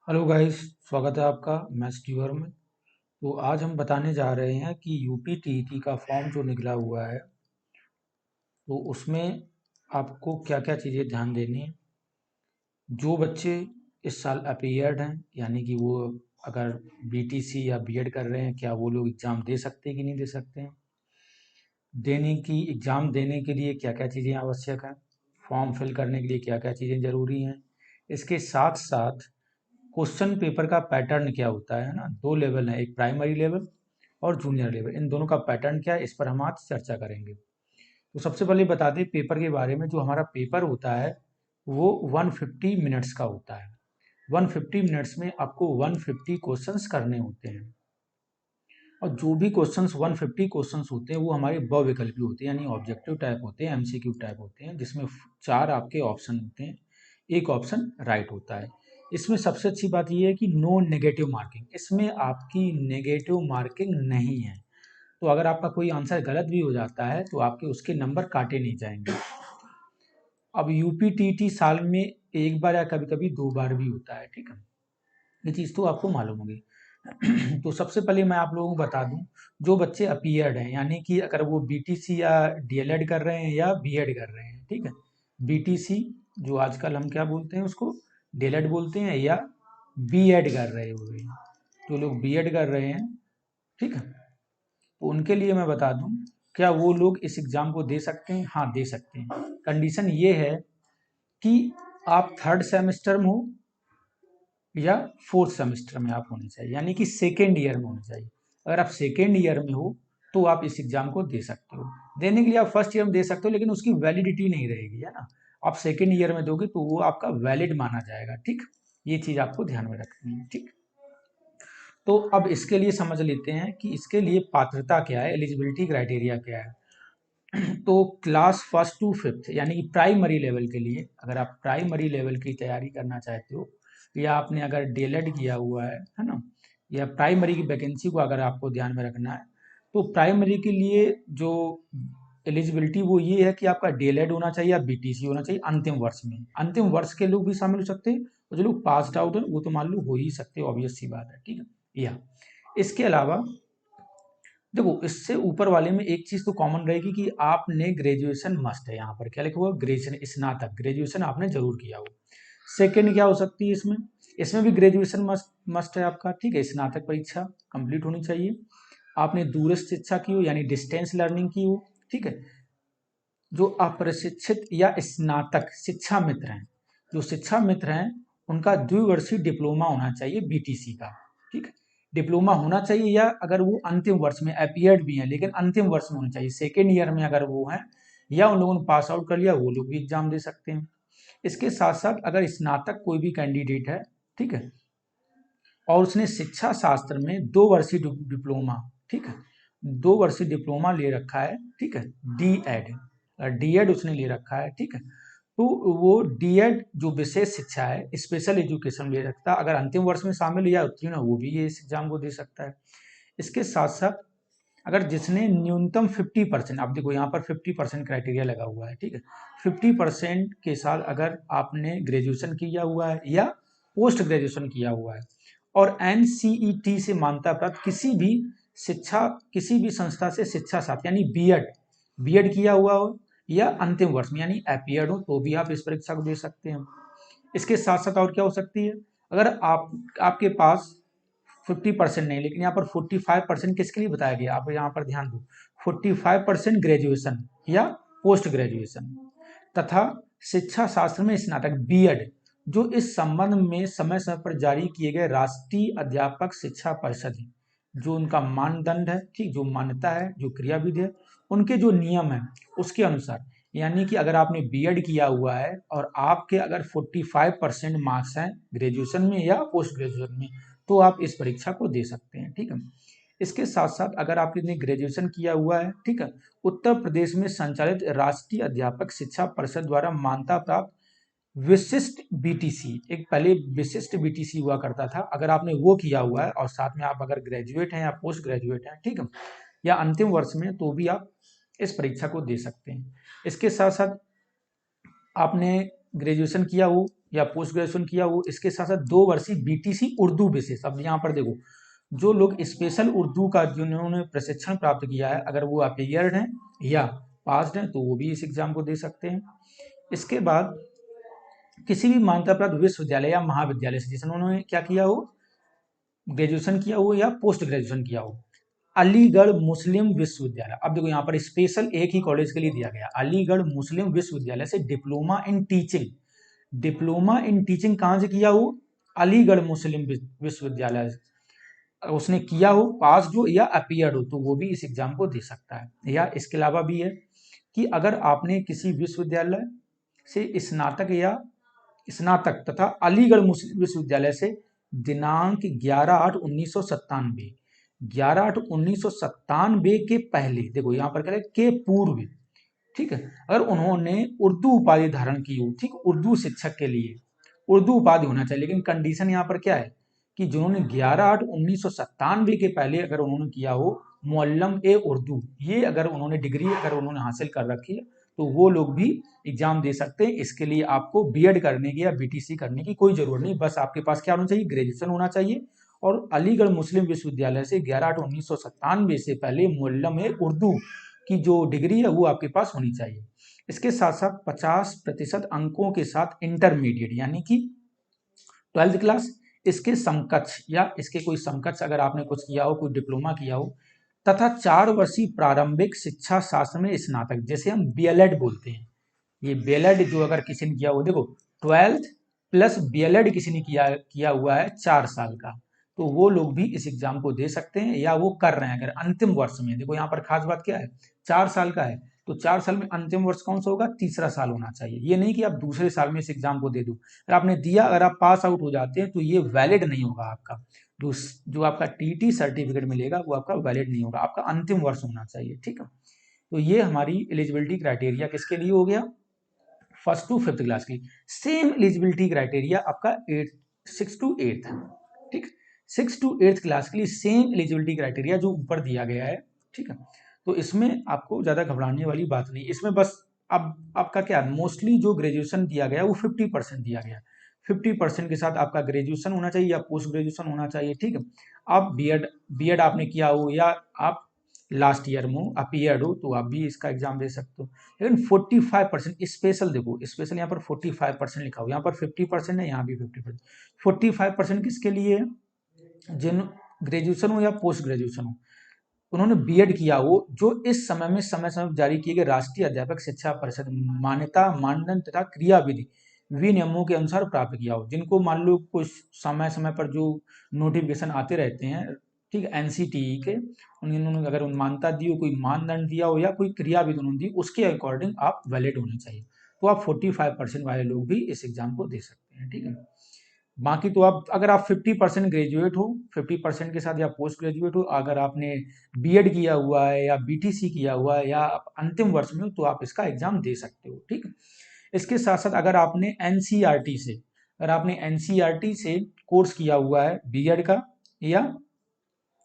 Hello guys, स्वागत है आपका मैथ्स ट्यूटर में। तो आज हम बताने जा रहे हैं कि यूपी टीईटी का फॉर्म जो निकला हुआ है, तो उसमें आपको क्या क्या चीज़ें ध्यान देनी है। जो बच्चे इस साल अपीयर्ड हैं, यानी कि वो अगर बीटीसी या बीएड कर रहे हैं, क्या वो लोग एग्ज़ाम दे सकते हैं कि नहीं दे सकते हैं। देने की एग्ज़ाम देने के लिए क्या क्या चीज़ें आवश्यक हैं, फॉर्म फिल करने के लिए क्या क्या चीज़ें ज़रूरी हैं। इसके साथ साथ क्वेश्चन पेपर का पैटर्न क्या होता है ना, दो लेवल है, एक प्राइमरी लेवल और जूनियर लेवल। इन दोनों का पैटर्न क्या है, इस पर हम आज चर्चा करेंगे। तो सबसे पहले बता दें पेपर के बारे में। जो हमारा पेपर होता है वो 150 मिनट्स का होता है। 150 मिनट्स में आपको 150 क्वेश्चंस करने होते हैं। और जो भी क्वेश्चंस 150 क्वेश्चंस होते हैं वो हमारे बहुविकल्पी होते हैं, यानी ऑब्जेक्टिव टाइप होते हैं, एमसीक्यू टाइप होते हैं, जिसमें चार आपके ऑप्शन होते हैं, एक ऑप्शन राइट होता है। इसमें सबसे अच्छी बात यह है कि नो नेगेटिव मार्किंग, इसमें आपकी नेगेटिव मार्किंग नहीं है। तो अगर आपका कोई आंसर गलत भी हो जाता है तो आपके उसके नंबर काटे नहीं जाएंगे। अब यूपीटीटी साल में एक बार या कभी कभी दो बार भी होता है, ठीक है। ये चीज़ तो आपको मालूम होगी। तो सबसे पहले मैं आप लोगों को बता दूं, जो बच्चे अपीयर्ड हैं, यानी कि अगर वो बीटीसी या डीएलएड कर रहे हैं या बीएड कर रहे हैं, ठीक है। बीटीसी जो आजकल हम क्या बोलते हैं उसको, डीएलएड बोलते हैं, या बीएड कर रहे हुए हैं, जो लोग बीएड कर रहे हैं, ठीक है। तो उनके लिए मैं बता दूं, क्या वो लोग इस एग्ज़ाम को दे सकते हैं? हाँ, दे सकते हैं। कंडीशन ये है कि आप थर्ड सेमेस्टर में हो या फोर्थ सेमेस्टर में आप होने चाहिए, यानी कि सेकेंड ईयर में होने चाहिए। अगर आप सेकेंड ईयर में हो तो आप इस एग्जाम को दे सकते हो। देने के लिए आप फर्स्ट ईयर में दे सकते हो, लेकिन उसकी वैलिडिटी नहीं रहेगी, है ना। आप सेकेंड ईयर में दोगे तो वो आपका वैलिड माना जाएगा, ठीक। ये चीज आपको ध्यान में रखनी है, ठीक। तो अब इसके लिए समझ लेते हैं कि इसके लिए पात्रता क्या है, एलिजिबिलिटी क्राइटेरिया क्या है। तो क्लास फर्स्ट टू फिफ्थ, यानी कि प्राइमरी लेवल के लिए, अगर आप प्राइमरी लेवल की तैयारी करना चाहते हो, या आपने अगर डीएलएड किया हुआ है ना, या प्राइमरी की वैकेंसी को अगर आपको ध्यान में रखना है, तो प्राइमरी के लिए जो एलिजिबिलिटी वो ये है कि आपका डीएलएड होना चाहिए या बीटीसी होना चाहिए अंतिम वर्ष में। अंतिम वर्ष के लोग भी शामिल हो सकते हैं, और जो लोग पास्ड आउट है वो तो मान लो हो ही सकते हैं, ऑब्वियस सी बात है, ठीक है। या इसके अलावा देखो, इससे ऊपर वाले में एक चीज तो कॉमन रहेगी कि आपने ग्रेजुएशन मस्ट है। यहाँ पर क्या लिखा हुआ, ग्रेजुएशन, स्नातक ग्रेजुएशन आपने जरूर किया हो। सेकंड क्या हो सकती है इसमें, इसमें भी ग्रेजुएशन मस्ट मस्ट है आपका, ठीक है। स्नातक परीक्षा कंप्लीट होनी चाहिए। आपने दूरस्थ शिक्षा की हो, यानी डिस्टेंस लर्निंग की हो, ठीक है। जो अप्रशिक्षित या स्नातक शिक्षा मित्र हैं, जो शिक्षा मित्र हैं, उनका द्विवर्षीय डिप्लोमा होना चाहिए बीटीसी का, ठीक है। डिप्लोमा होना चाहिए, या अगर वो अंतिम वर्ष में अपीयर्ड भी हैं लेकिन अंतिम वर्ष में होना चाहिए, सेकेंड ईयर में अगर वो हैं, या उन लोगों ने पास आउट कर लिया, वो लोग भी एग्जाम दे सकते हैं। इसके साथ साथ अगर स्नातक कोई भी कैंडिडेट है, ठीक है, और उसने शिक्षा शास्त्र में दो वर्षीय डिप्लोमा, ठीक है, दो वर्षीय डिप्लोमा ले रखा है, ठीक है, डीएड, डीएड उसने ले रखा है, ठीक है। तो वो डीएड जो विशेष शिक्षा है, स्पेशल एजुकेशन ले रखता है, अगर अंतिम वर्ष में शामिल या उत्तीर्ण हो, वो भी ये इस एग्जाम को दे सकता है। इसके साथ साथ अगर जिसने न्यूनतम 50%, आप देखो यहाँ पर 50% क्राइटेरिया लगा हुआ है, ठीक है। 50% के साथ अगर आपने ग्रेजुएशन किया हुआ है या पोस्ट ग्रेजुएशन किया हुआ है, और एनसीईटी से मान्यता प्राप्त किसी भी संस्था से शिक्षा साथ, यानी बीएड बीएड किया हुआ हो, या अंतिम वर्ष में यानी अपीयर्ड हो, तो भी आप इस परीक्षा को दे सकते हैं। इसके साथ साथ और क्या हो सकती है, अगर आपके पास 50% नहीं, लेकिन यहाँ पर 45% किसके लिए बताया गया, आप यहाँ पर ध्यान दो, 45% ग्रेजुएशन या पोस्ट ग्रेजुएशन, तथा शिक्षा शास्त्र में स्नातक बीएड, जो इस संबंध में समय समय पर जारी किए गए राष्ट्रीय अध्यापक शिक्षा परिषद है, जो उनका मानदंड है, ठीक, जो मान्यता है, जो क्रियाविधि है, उनके जो नियम है उसके अनुसार। यानी कि अगर आपने बीएड किया हुआ है और आपके अगर 45% मार्क्स हैं ग्रेजुएशन में या पोस्ट ग्रेजुएशन में, तो आप इस परीक्षा को दे सकते हैं, ठीक है। इसके साथ साथ अगर आपने ग्रेजुएशन किया हुआ है, ठीक है, उत्तर प्रदेश में संचालित राष्ट्रीय अध्यापक शिक्षा परिषद द्वारा मान्यता प्राप्त विशिष्ट बीटीसी, एक पहले विशिष्ट बीटीसी हुआ करता था, अगर आपने वो किया हुआ है और साथ में आप अगर ग्रेजुएट हैं या पोस्ट ग्रेजुएट हैं, ठीक है, या अंतिम वर्ष में, तो भी आप इस परीक्षा को दे सकते हैं। इसके साथ साथ आपने ग्रेजुएशन किया हो या पोस्ट ग्रेजुएशन किया हो, इसके साथ साथ 2 वर्षीय बीटीसी उर्दू विशेष। अब यहाँ पर देखो, जो लोग स्पेशल उर्दू का जिन्होंने प्रशिक्षण प्राप्त किया है, अगर वो अपीयर्ड हैं या पास्ड हैं, तो वो भी इस एग्जाम को दे सकते हैं। इसके बाद किसी भी मान्यता प्राप्त विश्वविद्यालय या महाविद्यालय से जिन्होंने क्या किया हो, ग्रेजुएशन किया हो या पोस्ट ग्रेजुएशन किया हो, अलीगढ़ मुस्लिम विश्वविद्यालय। अब देखो यहाँ पर स्पेशल एक ही कॉलेज के लिए दिया गया, अलीगढ़ मुस्लिम विश्वविद्यालय से diploma in teaching. Diploma in teaching कहाँ से किया हो, अलीगढ़ मुस्लिम विश्वविद्यालय उसने किया हो, पास हो या अपीयर्ड हो, तो वो भी इस एग्जाम को दे सकता है। या इसके अलावा भी है कि अगर आपने किसी विश्वविद्यालय से स्नातक तथा अलीगढ़ मुस्लिम विश्वविद्यालय से दिनांक 11/8/1997 11/8/1997 के पहले, देखो यहाँ पर कह रहे के पूर्व, ठीक है, अगर उन्होंने उर्दू उपाधि धारण की हो, ठीक, उर्दू शिक्षक के लिए उर्दू उपाधि होना चाहिए, लेकिन कंडीशन यहाँ पर क्या है कि जिन्होंने 11/8/1997 के पहले अगर उन्होंने किया हो मुअल्लम ए उर्दू, ये अगर उन्होंने डिग्री अगर उन्होंने हासिल कर रखी है, तो वो लोग भी एग्जाम दे सकते हैं। इसके लिए आपको बीएड करने की या बीटीसी करने की कोई जरूरत नहीं, बस आपके पास क्या होना चाहिए, ग्रेजुएशन होना चाहिए, और अलीगढ़ मुस्लिम विश्वविद्यालय से 11/8/1997 से पहले मुअल्लम ए उर्दू की जो डिग्री है वो आपके पास होनी चाहिए। इसके साथ साथ 50% अंकों के साथ इंटरमीडिएट यानी कि 12th क्लास, इसके समकक्ष या इसके कोई समकक्ष अगर आपने कुछ किया हो, कोई डिप्लोमा किया हो, तथा 4 वर्षीय प्रारंभिक शिक्षा शास्त्र में स्नातक, जैसे हम बीएलएड बोलते हैं, ये बीएलएड जो अगर किसी ने किया हो, देखो 12th प्लस बीएलएड किसी ने किया हुआ है 4 साल का, तो वो लोग भी इस एग्जाम को दे सकते हैं, या वो कर रहे हैं अगर अंतिम वर्ष में। देखो यहाँ पर खास बात क्या है, 4 साल का है, तो 4 साल में अंतिम वर्ष कौन सा होगा, तीसरा साल होना चाहिए। ये नहीं कि आप दूसरे साल में इस एग्जाम को दे दो, अगर आपने दिया, अगर आप पास आउट हो जाते हैं तो ये वैलिड नहीं होगा आपका, जो आपका टीटी सर्टिफिकेट मिलेगा वो आपका वैलिड नहीं होगा, आपका अंतिम वर्ष होना चाहिए, ठीक है। तो ये हमारी एलिजिबिलिटी क्राइटेरिया किसके लिए हो गया, 1st to 5th क्लास की। सेम एलिजिबिलिटी क्राइटेरिया आपका 6th to 8th, ठीक, 6th to 8th क्लास के लिए सेम एलिजिबिलिटी क्राइटेरिया जो ऊपर दिया गया है, ठीक है। तो इसमें आपको ज्यादा घबराने वाली बात नहीं, इसमें बस अब आपका क्या मोस्टली जो ग्रेजुएशन दिया गया वो 50% दिया गया, 50% के साथ आपका ग्रेजुएशन होना चाहिए या पोस्ट ग्रेजुएशन होना चाहिए, ठीक है। आप बीएड आपने किया हो या आप लास्ट ईयर में अपीयर्ड हो, तो आप भी इसका एग्जाम दे सकते हो। लेकिन 45% स्पेशल, देखो स्पेशल यहाँ पर 45% लिखा हो, यहाँ पर 50% है, यहाँ भी 50%। 45% किसके लिए है, जिन ग्रेजुएशन हो या पोस्ट ग्रेजुएशन हो, उन्होंने बीएड किया हो, जो इस समय में समय जारी किए गए राष्ट्रीय अध्यापक शिक्षा परिषद मान्यता मानदंड तथा क्रियाविधि विनियमों के अनुसार प्राप्त किया हो, जिनको मान लो कुछ समय समय पर जो नोटिफिकेशन आते रहते हैं, ठीक है, एनसीटीई के, उन्होंने अगर मान्यता दी हो, कोई मानदंड दिया हो या कोई क्रियाविधि उन्होंने दी, उसके अकॉर्डिंग आप वैलिड होने चाहिए, तो आप 45% वाले लोग भी इस एग्जाम को दे सकते हैं, ठीक है। बाकी तो आप अगर आप 50% ग्रेजुएट हो, 50% के साथ या पोस्ट ग्रेजुएट हो, अगर आपने बीएड किया हुआ है या बीटीसी किया हुआ है या अंतिम वर्ष में हो, तो आप इसका एग्जाम दे सकते हो, ठीक है। इसके साथ साथ अगर आपने एनसीईआरटी से कोर्स किया हुआ है बीएड का या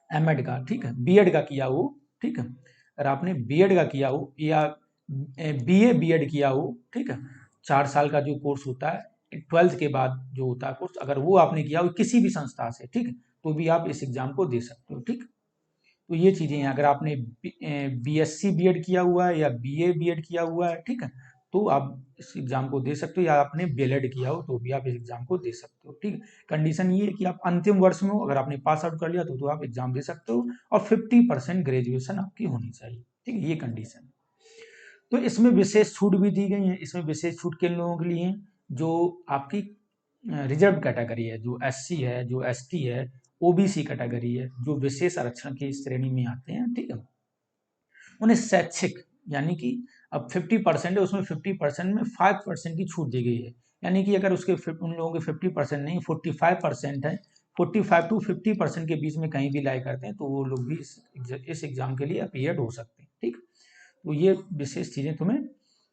एमएड का, ठीक है, बीएड का किया हो, ठीक है, अगर आपने बीएड का किया हो या बीए बीएड किया हो, ठीक है, 4 साल का जो कोर्स होता है 12th के बाद जो होता है कोर्स, अगर वो आपने किया हो किसी भी संस्था से, ठीक है, तो भी आप इस एग्जाम को दे सकते हो, ठीक। तो ये चीजें हैं, अगर आपने बीएससी बीएड किया हुआ है या बीए बीएड किया हुआ है, ठीक है, तो आप इस एग्जाम को दे सकते हो, या आपने बीएलएड किया हो तो भी आप इस एग्जाम को दे सकते हो, ठीक है। कंडीशन ये है कि आप अंतिम वर्ष में हो, अगर आपने पास आउट कर लिया तो आप एग्जाम दे सकते हो, और 50% ग्रेजुएशन आपकी होनी चाहिए, ठीक है, ये कंडीशन। तो इसमें विशेष छूट भी दी गई है, इसमें विशेष छूट किन लोगों के लिए है, जो आपकी रिजर्व कैटेगरी है, जो एससी है, जो एसटी है, ओबीसी कैटेगरी है, जो विशेष आरक्षण की श्रेणी में आते हैं, ठीक है, उन्हें शैक्षिक यानी कि अब 50% है, उसमें 50% में 5% की छूट दी गई है, यानी कि अगर उसके उन लोगों के 50% नहीं 45% है, 45 to 50% के बीच में कहीं भी लाई करते हैं, तो वो लोग भी इस एग्जाम के लिए अपीयर्ड हो सकते हैं, ठीक। तो ये विशेष चीजें तुम्हें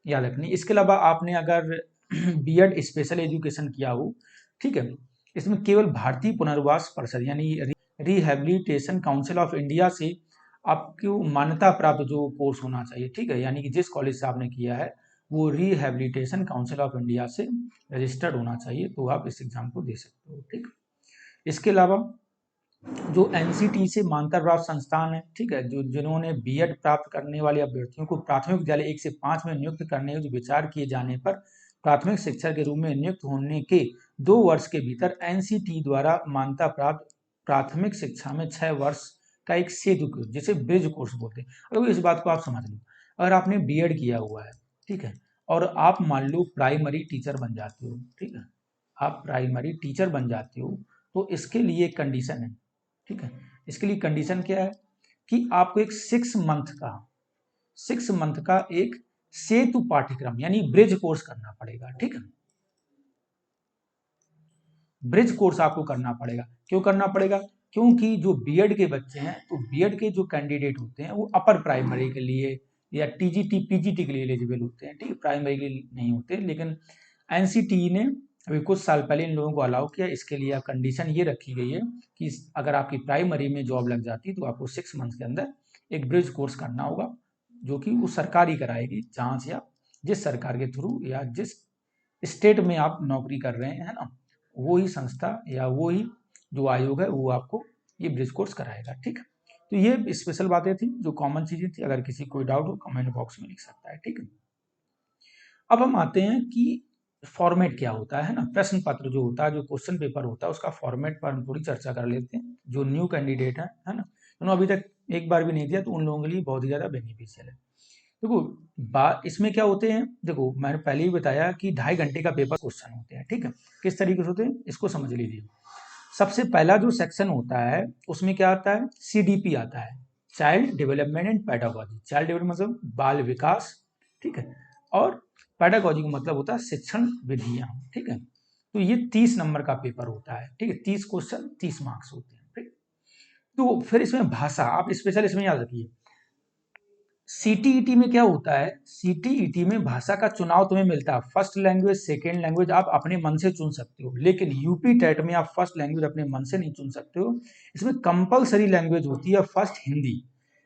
याद रखनी। इसके अलावा आपने अगर बीएड स्पेशल एजुकेशन किया हो, ठीक है, इसमें केवल भारतीय पुनर्वास परिषद यानी रिहेबिलिटेशन काउंसिल ऑफ इंडिया से आपको मान्यता प्राप्त जो कोर्स होना चाहिए, ठीक है, यानी कि जिस कॉलेज से आपने किया है वो रिहेबिलिटेशन काउंसिल ऑफ इंडिया से रजिस्टर्ड होना चाहिए, तो आप इस एग्जाम को दे सकते हो। ठीक, इसके अलावा जो एनसीटी से मान्यता प्राप्त संस्थान है, ठीक है, जो जिन्होंने बीएड प्राप्त करने वाले अभ्यर्थियों को प्राथमिक विद्यालय 1 से 5 में नियुक्त करने के विचार किए जाने पर प्राथमिक शिक्षक के रूप में नियुक्त होने के 2 वर्ष के भीतर एनसीटी द्वारा मान्यता प्राप्त प्राथमिक शिक्षा में 6 वर्ष का एक सेतु कोर्स, जिसे ब्रिज कोर्स बोलते हैं। अगर इस बात को आप समझ लो, अगर आपने बीएड किया हुआ है, ठीक है, और आप मान लो प्राइमरी टीचर बन जाते हो, ठीक है, आप प्राइमरी टीचर बन जाते हो, तो इसके लिए एक कंडीशन है, ठीक है, इसके लिए कंडीशन क्या है कि आपको एक 6 मंथ का एक सेतु पाठ्यक्रम यानी ब्रिज कोर्स करना पड़ेगा। ठीक है, ब्रिज कोर्स आपको करना पड़ेगा। क्यों करना पड़ेगा? क्योंकि जो बीएड के बच्चे हैं, तो बीएड के जो कैंडिडेट होते हैं वो अपर प्राइमरी के लिए या टीजीटी पीजीटी के लिए एलिजिबल होते हैं, ठीक है, प्राइमरी के लिए नहीं होते। लेकिन एनसीटी ने अभी कुछ साल पहले इन लोगों को अलाउ किया। इसके लिए कंडीशन ये रखी गई है कि अगर आपकी प्राइमरी में जॉब लग जाती है तो आपको 6 मंथ के अंदर एक ब्रिज कोर्स करना होगा, जो कि वो सरकारी कराएगी, जहाँ से आप जिस सरकार के थ्रू या जिस स्टेट में आप नौकरी कर रहे हैं, है ना, वो ही संस्था या वो ही जो आयोग है वो आपको ये ब्रिज कोर्स कराएगा। ठीक है, तो ये स्पेशल बातें थी, जो कॉमन चीजें थी। अगर किसी कोई डाउट हो कमेंट बॉक्स में लिख सकता है। ठीक है, अब हम आते हैं कि फॉर्मेट क्या होता है ना, प्रश्न पत्र जो होता है, जो क्वेश्चन पेपर होता है, उसका फॉर्मेट पर हम थोड़ी चर्चा कर लेते हैं। जो न्यू कैंडिडेट है ना, उन्होंने अभी तक एक बार भी नहीं दिया, तो उन लोगों के लिए बहुत ही ज्यादा बेनिफिशियल है। देखो, बात इसमें क्या होते हैं, देखो मैंने पहले ही बताया कि 2.5 घंटे का पेपर क्वेश्चन होते हैं। ठीक है, किस तरीके से होते हैं इसको समझ लीजिए। सबसे पहला जो सेक्शन होता है उसमें क्या आता है, सीडीपी आता है, child development and pedagogy. Child development मतलब बाल विकास, ठीक है, और पैडागॉजी का मतलब होता है शिक्षण विधियां। ठीक है, तो ये 30 नंबर का पेपर होता है। ठीक है, 30 क्वेश्चन 30 मार्क्स होते हैं। ठीक, तो फिर इसमें भाषा आप स्पेशल इसमें याद रखिए। सीटीईटी में क्या होता है, सीटीईटी में भाषा का चुनाव तुम्हें मिलता है। फर्स्ट लैंग्वेज, सेकेंड लैंग्वेज आप अपने मन से चुन सकते हो, लेकिन यूपी टेट में आप फर्स्ट लैंग्वेज अपने मन से नहीं चुन सकते हो। इसमें कंपलसरी लैंग्वेज होती है फर्स्ट हिंदी।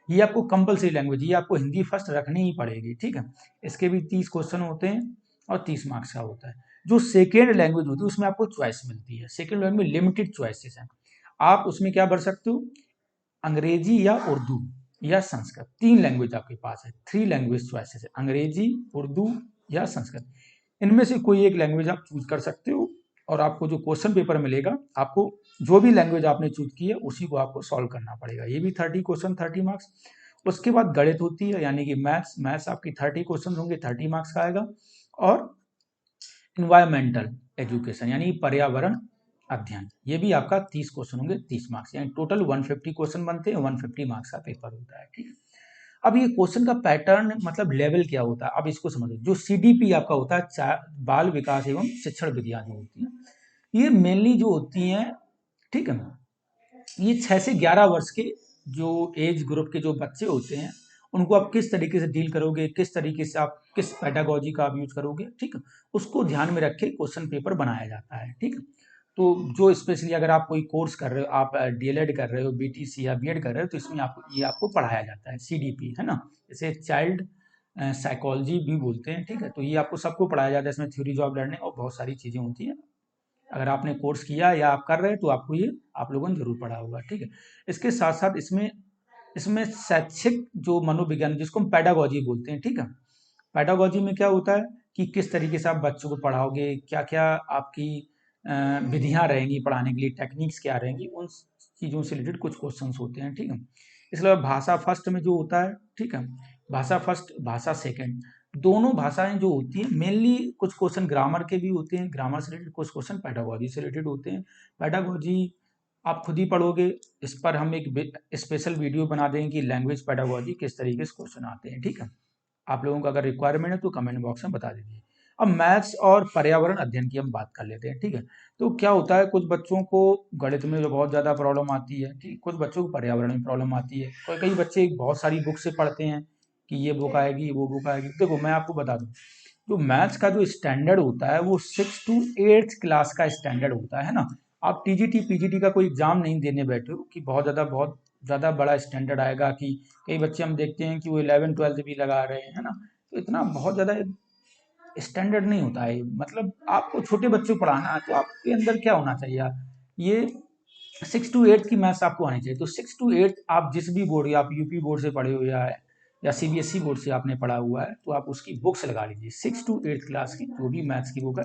ये आपको कंपलसरी लैंग्वेज, ये आपको हिंदी फर्स्ट रखनी ही पड़ेगी। ठीक है, इसके भी 30 क्वेश्चन होते हैं और 30 मार्क्स का होता है। जो सेकेंड लैंग्वेज होती है उसमें आपको चॉइस मिलती है। सेकेंड लैंग्वेज में लिमिटेड चॉइसेस हैं, आप उसमें क्या भर सकते हो, अंग्रेजी या उर्दू या संस्कृत। 3 लैंग्वेज आपके पास है, 3 लैंग्वेज चॉइसेस है, अंग्रेजी, उर्दू या संस्कृत। इनमें से कोई एक लैंग्वेज आप चूज कर सकते हो, और आपको जो क्वेश्चन पेपर मिलेगा, आपको जो भी लैंग्वेज आपने चूज की है उसी को आपको सॉल्व करना पड़ेगा। ये भी 30 क्वेश्चन 30 मार्क्स। उसके बाद गणित होती है, यानी कि मैथ्स आपकी 30 क्वेश्चन होंगे, 30 मार्क्स का आएगा। और इन्वायरमेंटल एजुकेशन यानी पर्यावरण अध्ययन, ये भी आपका 30 क्वेश्चन होंगे, 30 मार्क्स, यानी टोटल 150 क्वेश्चन बनते हैं, 150 मार्क्स का पेपर होता है। ठीक है, अब ये क्वेश्चन का पैटर्न मतलब लेवल क्या होता है, अब इसको समझो। जो सीडीपी आपका होता है, बाल विकास एवं शिक्षण विधियां जो होती हैं, ये मेनली जो होती हैं, ठीक है, ये 6 से 11 वर्ष के जो एज ग्रुप के जो बच्चे होते हैं, उनको आप किस तरीके से डील करोगे, किस तरीके से आप किस पेडागोजी का आप यूज करोगे, ठीक है, उसको ध्यान में रख के क्वेश्चन पेपर बनाया जाता है। ठीक है, तो जो स्पेशली अगर आप कोई कोर्स कर रहे हो, आप डीएलएड कर रहे हो, बीटीसी या बीएड कर रहे हो, तो इसमें आपको ये आपको पढ़ाया जाता है, सीडीपी, है ना, इसे चाइल्ड साइकोलॉजी भी बोलते हैं। ठीक है, तो ये आपको सबको पढ़ाया जाता है। इसमें थ्योरी, जॉब लर्निंग और बहुत सारी चीज़ें होती हैं। अगर आपने कोर्स किया या आप कर रहे हैं तो आपको ये आप लोगों ने जरूर पढ़ा होगा। ठीक है, इसके साथ साथ इसमें इसमें शैक्षिक जो मनोविज्ञान, जिसको हम पैडागॉजी बोलते हैं, ठीक है, पैडागॉजी में क्या होता है कि किस तरीके से आप बच्चों को पढ़ाओगे, क्या क्या आपकी विधियां रहेंगी पढ़ाने के लिए, टेक्निक्स क्या रहेंगी, उन चीज़ों से रिलेटेड कुछ क्वेश्चंस होते हैं। ठीक है, इसके अलावा भाषा फर्स्ट में जो होता है, ठीक है, भाषा फर्स्ट भाषा सेकंड, दोनों भाषाएं जो होती हैं, मेनली कुछ क्वेश्चन ग्रामर के भी होते हैं, ग्रामर से रिलेटेड कुछ क्वेश्चन पैडागॉजी से रिलेटेड होते हैं। पैडागॉजी आप खुद ही पढ़ोगे, इस पर हम एक स्पेशल वीडियो बना देंगे कि लैंग्वेज पैडागॉजी किस तरीके से क्वेश्चन आते हैं। ठीक है, आप लोगों का अगर रिक्वायरमेंट है तो कमेंट बॉक्स में बता दीजिए। अब मैथ्स और पर्यावरण अध्ययन की हम बात कर लेते हैं। ठीक है, तो क्या होता है, कुछ बच्चों को गणित में जो बहुत ज़्यादा प्रॉब्लम आती है, ठीक, कुछ बच्चों को पर्यावरण में प्रॉब्लम आती है। कोई कई बच्चे बहुत सारी बुक से पढ़ते हैं कि ये बुक आएगी वो बुक आएगी। देखो मैं आपको बता दूं, जो मैथ्स का जो स्टैंडर्ड होता है वो 6 to 8 क्लास का स्टैंडर्ड होता है ना। आप टीजीटी पीजीटी का कोई एग्जाम नहीं देने बैठे हो कि बहुत ज़्यादा बड़ा स्टैंडर्ड आएगा, कि कई बच्चे हम देखते हैं कि वो 11 12 भी लगा रहे हैं, है ना, तो इतना बहुत ज़्यादा स्टैंडर्ड नहीं होता है। मतलब आपको छोटे बच्चों को पढ़ाना है तो आपके अंदर क्या होना चाहिए, ये 6 to 8 की मैथ्स आपको आनी चाहिए। तो 6 to 8 आप जिस भी बोर्ड, या आप यूपी बोर्ड से पढ़े हुए या सीबीएसई बोर्ड से आपने पढ़ा हुआ है, तो आप उसकी बुक्स लगा लीजिए 6 to 8 क्लास की, जो भी मैथ्स की बुक है।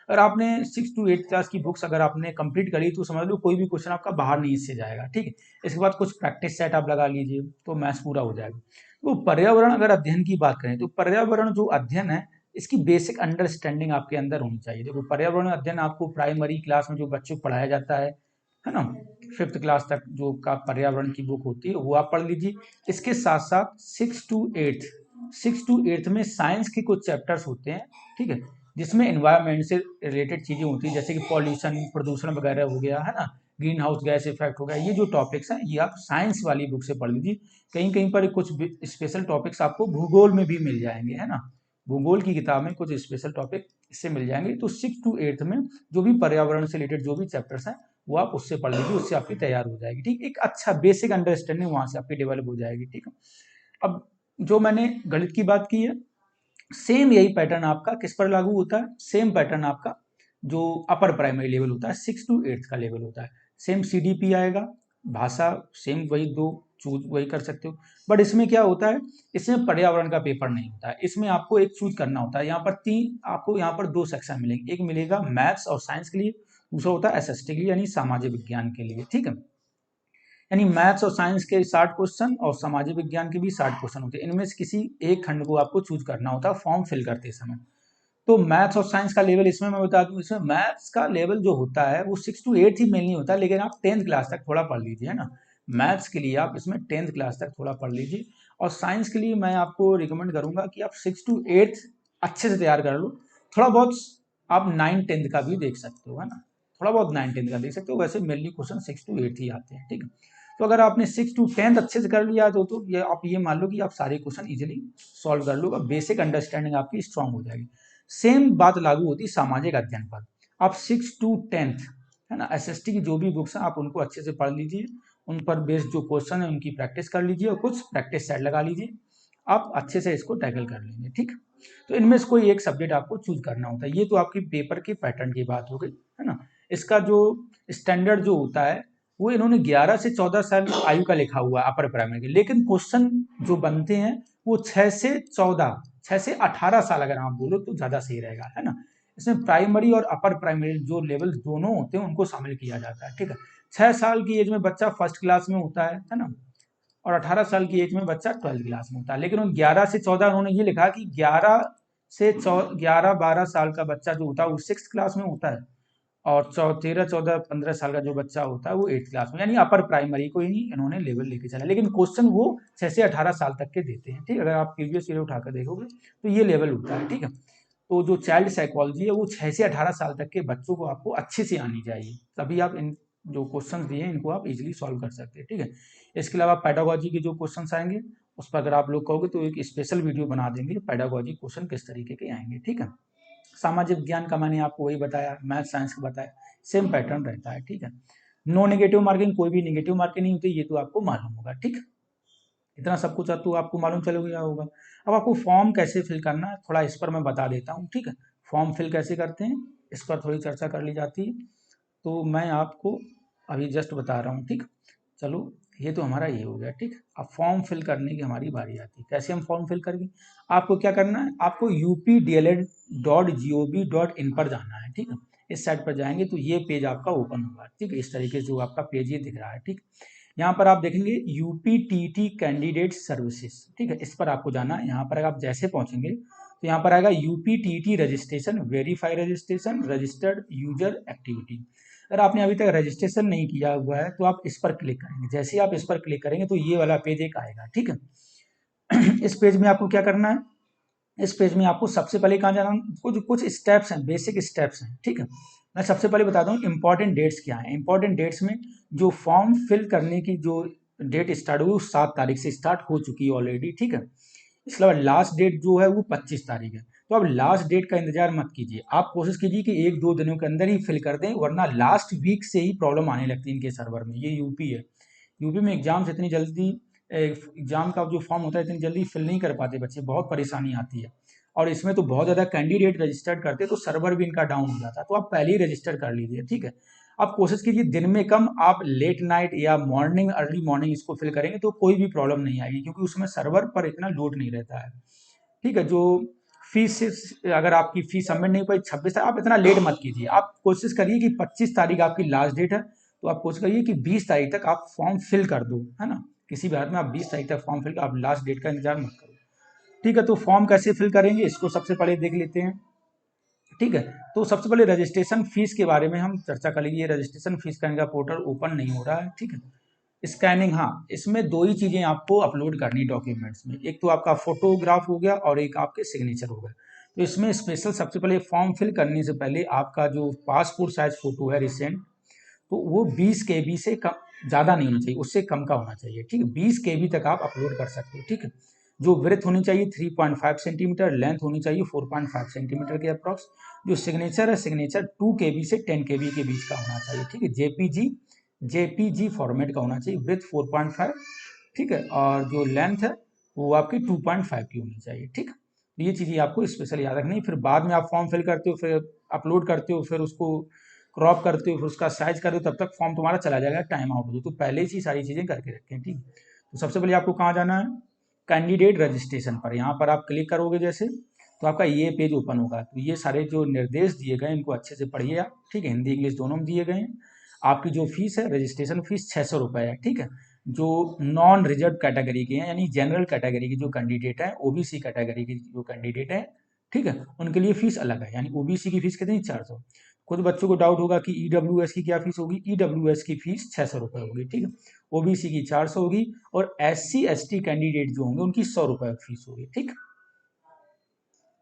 अगर आपने 6 to 8 क्लास की बुक्स अगर आपने कंप्लीट करी तो समझ लो कोई भी क्वेश्चन आपका बाहर नहीं से जाएगा, ठीक है। इसके बाद कुछ प्रैक्टिस सेट आप लगा लीजिए तो मैथ्स पूरा हो जाएगा। तो पर्यावरण अगर अध्ययन की बात करें तो पर्यावरण जो अध्ययन है, इसकी बेसिक अंडरस्टैंडिंग आपके अंदर होनी चाहिए। देखो पर्यावरण अध्ययन आपको प्राइमरी क्लास में जो बच्चों को पढ़ाया जाता है ना, 5th क्लास तक जो का पर्यावरण की बुक होती है वो आप पढ़ लीजिए। इसके साथ साथ 6 to 8 में साइंस के कुछ चैप्टर्स होते हैं, ठीक है, जिसमें एनवायरमेंट से रिलेटेड चीजें होती है, जैसे कि पॉल्यूशन, प्रदूषण वगैरह हो गया, है ना, ग्रीन हाउस गैस इफेक्ट हो गया। ये जो टॉपिक्स हैं ये आप साइंस वाली बुक से पढ़ लीजिए। कहीं कहीं पर कुछ स्पेशल टॉपिक्स आपको भूगोल में भी मिल जाएंगे, है ना, भूगोल की किताब में कुछ स्पेशल टॉपिक इससे मिल जाएंगे। तो 6 to 8 में जो भी पर्यावरण से रिलेटेड जो भी चैप्टर्स हैं वो आप उससे पढ़ लीजिए, उससे आपकी तैयार हो जाएगी, ठीक। एक अच्छा बेसिक अंडरस्टैंडिंग वहां से आपकी डेवलप हो जाएगी, ठीक है। अब जो मैंने गणित की बात की है, सेम यही पैटर्न आपका किस पर लागू होता है, सेम पैटर्न आपका जो अपर प्राइमरी लेवल होता है 6 to 8 का लेवल होता है। सेम सीडीपी आएगा, भाषा सेम वही दो चूज वही कर सकते हो। बट इसमें क्या होता है, इसमें पर्यावरण का पेपर नहीं होता है, इसमें आपको एक चूज करना होता है। यहाँ पर आपको यहाँ पर 2 सेक्शन मिलेंगे, एक मिलेगा मैथ्स और साइंस के लिए, दूसरा होता है एसएसटी के लिए यानी सामाजिक विज्ञान के लिए, ठीक है। यानी मैथ्स और साइंस के 60 क्वेश्चन और सामाजिक विज्ञान के भी 60 क्वेश्चन होते हैं। इनमें से किसी एक खंड को आपको चूज करना होता है फॉर्म फिल करते समय। तो मैथ्स और साइंस का लेवल इसमें मैं बता दूं, इसमें मैथ्स का लेवल जो होता है वो 6 to 8 ही मेनली होता है, लेकिन आप 10th क्लास तक थोड़ा पढ़ लीजिए, है ना। मैथ्स के लिए आप इसमें 10th क्लास तक थोड़ा पढ़ लीजिए, और साइंस के लिए मैं आपको रिकमेंड करूंगा कि आप 6 to 8 अच्छे से तैयार कर लो। थोड़ा बहुत आप 9th 10th का भी देख सकते हो, है ना, थोड़ा बहुत 9th 10th का देख सकते हो। वैसे मेनली क्वेश्चन 6 to 8 ही आते हैं, ठीक है। तो अगर आपने 6 to 10th अच्छे से कर लिया तो ये आप ये मान लो कि आप सारे क्वेश्चन इजीली सॉल्व कर लो, बेसिक अंडरस्टैंडिंग आपकी स्ट्रांग हो जाएगी। सेम बात लागू होती है सामाजिक अध्ययन पर। आप 6 to 10th, है ना, एसएसटी की जो भी बुक्स हैं आप उनको अच्छे से पढ़ लीजिए, उन पर बेस्ड जो क्वेश्चन है उनकी प्रैक्टिस कर लीजिए और कुछ प्रैक्टिस सेट लगा लीजिए, आप अच्छे से इसको टैकल कर लेंगे, ठीक। तो इनमें से कोई एक सब्जेक्ट आपको चूज करना होता है। ये तो आपकी पेपर के पैटर्न की बात हो गई, है ना। इसका जो स्टैंडर्ड जो होता है वो इन्होंने 11 से 14 साल आयु का लिखा हुआ है अपर प्राइमरी के, लेकिन क्वेश्चन जो बनते हैं वो 6 से 18 साल अगर आप बोलो तो ज्यादा सही रहेगा, है ना। इसमें प्राइमरी और अपर प्राइमरी जो लेवल दोनों होते हैं उनको शामिल किया जाता है, ठीक है। 6 साल की एज में बच्चा फर्स्ट क्लास में होता है ना, और 18 साल की एज में बच्चा 12th क्लास में होता है। लेकिन उन 11 से 14 उन्होंने ये लिखा कि 11 12 साल का बच्चा जो होता है वो 6th क्लास में होता है, और 13 14 15 साल का जो बच्चा होता है वो 8th क्लास में, यानी अपर प्राइमरी को ही इन्होंने लेवल लेके चला। लेकिन क्वेश्चन वो 6 से 18 साल तक के देते हैं, ठीक। अगर आप प्रीवियस ईयर उठाकर देखोगे तो ये लेवल होता है, ठीक है। तो जो चाइल्ड साइकोलॉजी है वो 6 से 18 साल तक के बच्चों को आपको अच्छे से आनी चाहिए, तभी आप इन जो क्वेश्चन दिए हैं इनको आप इजीली सॉल्व कर सकते हैं, ठीक है। इसके अलावा पेडागोजी के जो क्वेश्चन आएंगे उस पर अगर आप लोग कहोगे तो एक स्पेशल वीडियो बना देंगे, पेडागोजी क्वेश्चन किस तरीके के आएंगे, ठीक है। सामाजिक विज्ञान का मैंने आपको वही बताया, मैथ साइंस का बताया, सेम पैटर्न रहता है, ठीक है। नो नेगेटिव मार्किंग, कोई भी नेगेटिव मार्किंग नहीं होती, ये तो आपको मालूम होगा, ठीक। इतना सब कुछ अब तो आपको मालूम चल गया होगा। अब आपको फॉर्म कैसे फिल करना है थोड़ा इस पर मैं बता देता हूँ, ठीक है। फॉर्म फिल कैसे करते हैं इस पर थोड़ी चर्चा कर ली जाती है, तो मैं आपको अभी जस्ट बता रहा हूँ, ठीक। चलो ये तो हमारा ये हो गया, ठीक। अब फॉर्म फिल करने की हमारी बारी आती है, कैसे हम फॉर्म फिल करेंगे। आपको क्या करना है, आपको updled.gov.in पर जाना है, ठीक है। इस साइट पर जाएंगे तो ये पेज आपका ओपन होगा, ठीक है। इस तरीके से जो आपका पेज ये दिख रहा है, ठीक। यहाँ पर आप देखेंगे यूपीटीटी कैंडिडेट सर्विसेज, ठीक है, इस पर आपको जाना है। यहाँ पर आप जैसे पहुंचेंगे तो यहाँ पर आएगा UPTT registration, verify registration, registered user activity. अगर आपने अभी तक रजिस्ट्रेशन नहीं किया हुआ है तो आप इस पर क्लिक करेंगे, जैसे ही आप इस पर क्लिक करेंगे तो ये वाला पेज एक आएगा, ठीक है। इस पेज में आपको क्या करना है, इस पेज में आपको सबसे पहले कहाँ जाना, कुछ कुछ स्टेप्स हैं, बेसिक स्टेप्स हैं, ठीक है। मैं सबसे पहले बताता हूँ इंपॉर्टेंट डेट्स क्या है। इंपॉर्टेंट डेट्स में जो फॉर्म फिल करने की जो डेट स्टार्ट हुई वो 7 तारीख से स्टार्ट हो चुकी है ऑलरेडी, ठीक है। इसके अलावा लास्ट डेट जो है वो 25 तारीख है। तो अब लास्ट डेट का इंतजार मत कीजिए, आप कोशिश कीजिए कि 1-2 दिनों के अंदर ही फिल कर दें, वरना लास्ट वीक से ही प्रॉब्लम आने लगती है इनके सर्वर में। ये यूपी है, यूपी में एग्जाम्स इतनी जल्दी, एग्जाम का जो फॉर्म होता है इतनी जल्दी फिल नहीं कर पाते बच्चे, बहुत परेशानी आती है। और इसमें तो बहुत ज़्यादा कैंडिडेट रजिस्टर्ड करते तो सर्वर भी इनका डाउन हो जाता, तो आप पहले ही रजिस्टर कर लीजिए, ठीक है। आप कोशिश कीजिए दिन में कम, आप लेट नाइट या मॉर्निंग अर्ली मॉर्निंग इसको फिल करेंगे तो कोई भी प्रॉब्लम नहीं आएगी, क्योंकि उसमें सर्वर पर इतना लोड नहीं रहता है, ठीक है। जो फीस, अगर आपकी फीस सबमिट नहीं पाई 26 तारीख, आप इतना लेट मत कीजिए, आप कोशिश करिए कि 25 तारीख आपकी लास्ट डेट है, तो आप कोशिश करिए कि 20 तारीख तक आप फॉर्म फिल कर दो, है ना। किसी भी हालत में आप 20 तारीख तक फॉर्म फिल कर, आप लास्ट डेट का इंतजार मत करो, ठीक है। तो फॉर्म कैसे फिल करेंगे इसको सबसे पहले देख लेते हैं, ठीक है। तो सबसे पहले रजिस्ट्रेशन फीस के बारे में हम चर्चा कर लीजिए। रजिस्ट्रेशन फीस का इनका पोर्टल ओपन नहीं हो रहा है, ठीक है। स्कैनिंग, हाँ, इसमें दो ही चीज़ें आपको अपलोड करनी डॉक्यूमेंट्स में, एक तो आपका फोटोग्राफ हो गया और एक आपके सिग्नेचर हो गया। तो इसमें स्पेशल सबसे पहले फॉर्म फिल करने से पहले आपका जो पासपोर्ट साइज फोटो है रिसेंट, तो वो 20 KB से कम, ज़्यादा नहीं होना चाहिए, उससे कम का होना चाहिए, ठीक है। 20 KB तक आप अपलोड कर सकते हो, ठीक है। जो ब्रेथ होनी चाहिए 3.5 सेंटीमीटर, लेंथ होनी चाहिए 4.5 सेंटीमीटर के अप्रॉक्स। जो सिग्नेचर है, सिग्नेचर 2 KB से 10 KB के बीच का होना चाहिए, ठीक है। जेपीजी फॉर्मेट का होना चाहिए, ब्रेथ 4.5, ठीक है। और जो लेंथ है वो आपकी 2.5 की होनी चाहिए, ठीक है। तो ये चीज़ें आपको स्पेशल याद रखनी है। फिर बाद में आप फॉर्म फिल करते हो, फिर अपलोड करते हो, फिर उसको क्रॉप करते हो, फिर उसका साइज करते हो, तब तक फॉर्म तुम्हारा चला जाएगा, टाइम आउट हो, तो पहले से ही सारी चीज़ें करके रखें, ठीक है। तो सबसे पहले आपको कहाँ जाना है, कैंडिडेट रजिस्ट्रेशन पर, यहाँ पर आप क्लिक करोगे जैसे, तो आपका ये पेज ओपन होगा। तो ये सारे जो निर्देश दिए गए इनको अच्छे से पढ़िए आप, ठीक है। हिंदी इंग्लिश दोनों में दिए गए हैं। आपकी जो फीस है, रजिस्ट्रेशन फीस 600 रुपये है, ठीक है। जो नॉन रिजर्व कैटेगरी के हैं, यानी जनरल कैटेगरी के जो कैंडिडेट हैं, ओबीसी कैटेगरी के जो कैंडिडेट हैं, ठीक है, उनके लिए फीस अलग है। यानी ओबीसी की फीस कितनी, 400। कुछ बच्चों को डाउट होगा कि ईडब्ल्यूएस की क्या फीस होगी, ईडब्ल्यूएस की फीस 600 रुपये होगी, ठीक है। ओबीसी की 400 होगी, और एससी एसटी कैंडिडेट जो होंगे उनकी 100 रुपये फीस होगी, ठीक।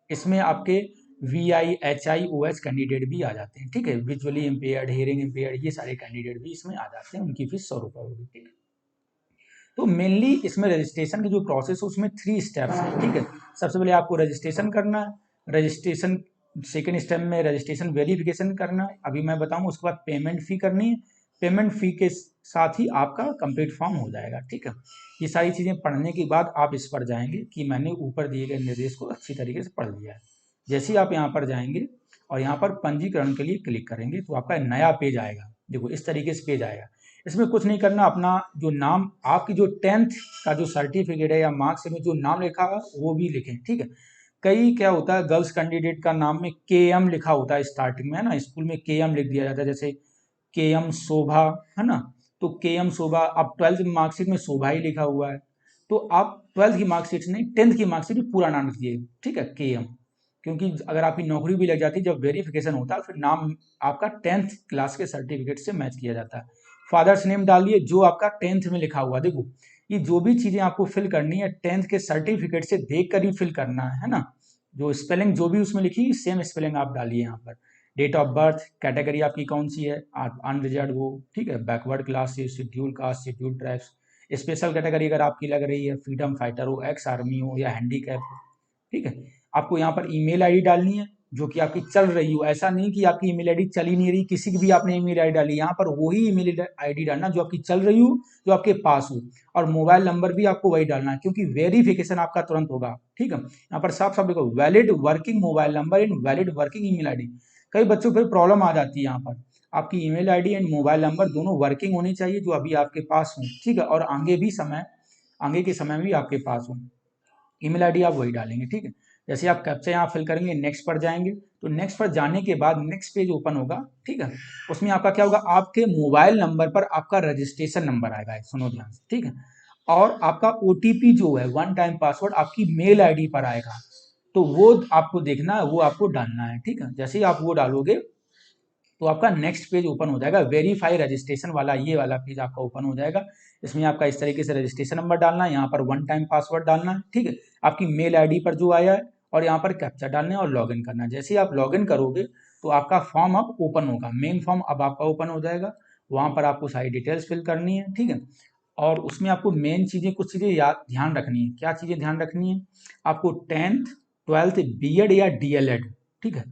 इसमें आपके VI HI OH कैंडिडेट भी आ जाते हैं, ठीक है। विजुअली इम्पेयर्ड, हियरिंग इम्पेयर्ड, ये सारे कैंडिडेट भी इसमें आ जाते हैं, उनकी फीस 100 रुपये होगी, ठीक है। तो मेनली इसमें रजिस्ट्रेशन की जो प्रोसेस है उसमें 3 स्टेप्स हैं, ठीक है। सबसे पहले आपको रजिस्ट्रेशन करना है, रजिस्ट्रेशन सेकेंड स्टेप में रजिस्ट्रेशन वेरिफिकेशन करना है, अभी मैं बताऊँ। उसके बाद पेमेंट फ़ी करनी है, पेमेंट फ़ी के साथ ही आपका कंप्लीट फॉर्म हो जाएगा, ठीक है। ये सारी चीज़ें पढ़ने के बाद आप इस पर जाएंगे कि मैंने ऊपर दिए गए निर्देश को अच्छी तरीके से पढ़ लिया है। जैसे ही आप यहाँ पर जाएंगे और यहाँ पर पंजीकरण के लिए क्लिक करेंगे तो आपका नया पेज आएगा, देखो इस तरीके से पेज आएगा। इसमें कुछ नहीं करना, अपना जो नाम, आपकी जो 10th का जो सर्टिफिकेट है या मार्क्स में जो नाम लिखा है वो भी लिखें, ठीक है। कई क्या होता है, गर्ल्स कैंडिडेट का नाम में KM लिखा होता है स्टार्टिंग में, है ना, स्कूल में KM लिख दिया जाता है, जैसे KM शोभा, है ना। तो KM शोभा, अब 12th मार्कशीट में शोभा ही लिखा हुआ है, तो आप 12th की मार्कशीट नहीं, 10th की मार्कशीट भी पूरा नाम लिखिए, ठीक है, KM। क्योंकि अगर आपकी नौकरी भी लग जाती है, जब वेरिफिकेशन होता है फिर नाम आपका 10th क्लास के सर्टिफिकेट से मैच किया जाता है। फादर्स नेम डालिए जो आपका 10th में लिखा हुआ, देखो ये जो भी चीज़ें आपको फिल करनी है 10th के सर्टिफिकेट से देख कर ही फिल करना है ना। जो स्पेलिंग जो भी उसमें लिखी सेम स्पेलिंग आप डालिए यहाँ पर। डेट ऑफ बर्थ, कैटेगरी आपकी कौन सी है, आप अनरिजर्व हो, ठीक है, बैकवर्ड क्लास से, schedule caste, schedule tribes, special category अगर आपकी लग रही है, फ्रीडम फाइटर हो, एक्स आर्मी हो या हैंडीकैप हो, ठीक है। आपको यहाँ पर ईमेल आईडी डालनी है जो कि आपकी चल रही हो, ऐसा नहीं कि आपकी ईमेल आईडी चल ही नहीं रही, किसी की भी आपने ईमेल आईडी डाली, यहाँ पर वही ईमेल आईडी डालना जो आपकी चल रही हो, जो आपके पास हो। और मोबाइल नंबर भी आपको वही डालना है क्योंकि वेरिफिकेशन आपका तुरंत होगा, ठीक है। यहाँ पर साफ साफ देखो, valid working mobile number and valid working email ID. कई बच्चों पर प्रॉब्लम आ जाती है, यहाँ पर आपकी email ID and mobile number दोनों वर्किंग होनी चाहिए जो अभी आपके पास हो, ठीक है, और आगे के समय में भी आपके पास हो। ईमेल आईडी आप वही डालेंगे, ठीक है। जैसे आप कैप्चा यहाँ फिल करेंगे, नेक्स्ट पर जाएंगे, तो नेक्स्ट पर जाने के बाद नेक्स्ट पेज ओपन होगा, ठीक है। उसमें आपका क्या होगा, आपके मोबाइल नंबर पर आपका रजिस्ट्रेशन नंबर आएगा, सुनो ध्यान से, ठीक है। और आपका OTP जो है, वन टाइम पासवर्ड, आपकी मेल आईडी पर आएगा, तो वो आपको देखना है, वो आपको डालना है, ठीक है। जैसे ही आप वो डालोगे तो आपका नेक्स्ट पेज ओपन हो जाएगा, वेरीफाई रजिस्ट्रेशन वाला, ये वाला पेज आपका ओपन हो जाएगा। इसमें आपका इस तरीके से रजिस्ट्रेशन नंबर डालना है, यहाँ पर वन टाइम पासवर्ड डालना है, ठीक है, आपकी मेल आईडी पर जो आया है, और यहाँ पर कैप्चा डालना है और लॉगिन करना है। जैसे ही आप लॉगिन करोगे तो आपका फॉर्म अब ओपन होगा, मेन फॉर्म अब आपका ओपन हो जाएगा। वहाँ पर आपको सारी डिटेल्स फिल करनी है, ठीक है। और उसमें आपको मेन चीज़ें, कुछ चीज़ें याद ध्यान रखनी है। क्या चीज़ें ध्यान रखनी है, आपको 10th 12th BEd या DLEd, ठीक है,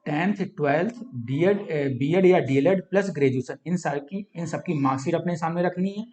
10th 12th BEd या DLEd प्लस ग्रेजुएशन, इन सब की मार्कशीट अपने सामने रखनी है।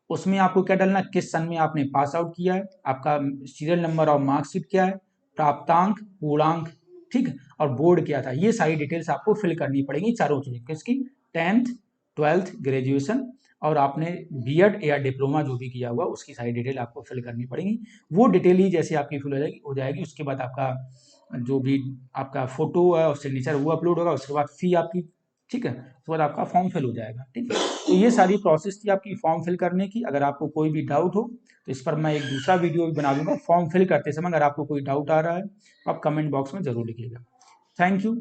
उसमें आपको क्या डालना है, किस सन में आपने पास आउट किया है, आपका सीरियल नंबर और मार्कशीट क्या है, प्राप्तांक, पूर्णांक, ठीक है, और बोर्ड क्या था, ये सारी डिटेल्स आपको फिल करनी पड़ेगी, चारों चीजें किसकी, 10th 12th ग्रेजुएशन और आपने बीएड या डिप्लोमा जो भी किया हुआ उसकी सारी डिटेल आपको फिल करनी पड़ेगी। वो डिटेल ही जैसे आपकी फिल हो जाएगी उसके बाद आपका जो भी आपका फोटो है और सिग्नेचर वो अपलोड होगा, उसके बाद फी आपकी, ठीक है, उसके बाद आपका फॉर्म फिल हो जाएगा, ठीक है। तो ये सारी प्रोसेस थी आपकी फॉर्म फिल करने की। अगर आपको कोई भी डाउट हो तो इस पर मैं एक दूसरा वीडियो भी बना दूंगा फॉर्म फिल करते समय। अगर आपको कोई डाउट आ रहा है तो आप कमेंट बॉक्स में जरूर लिखिएगा। Thank you.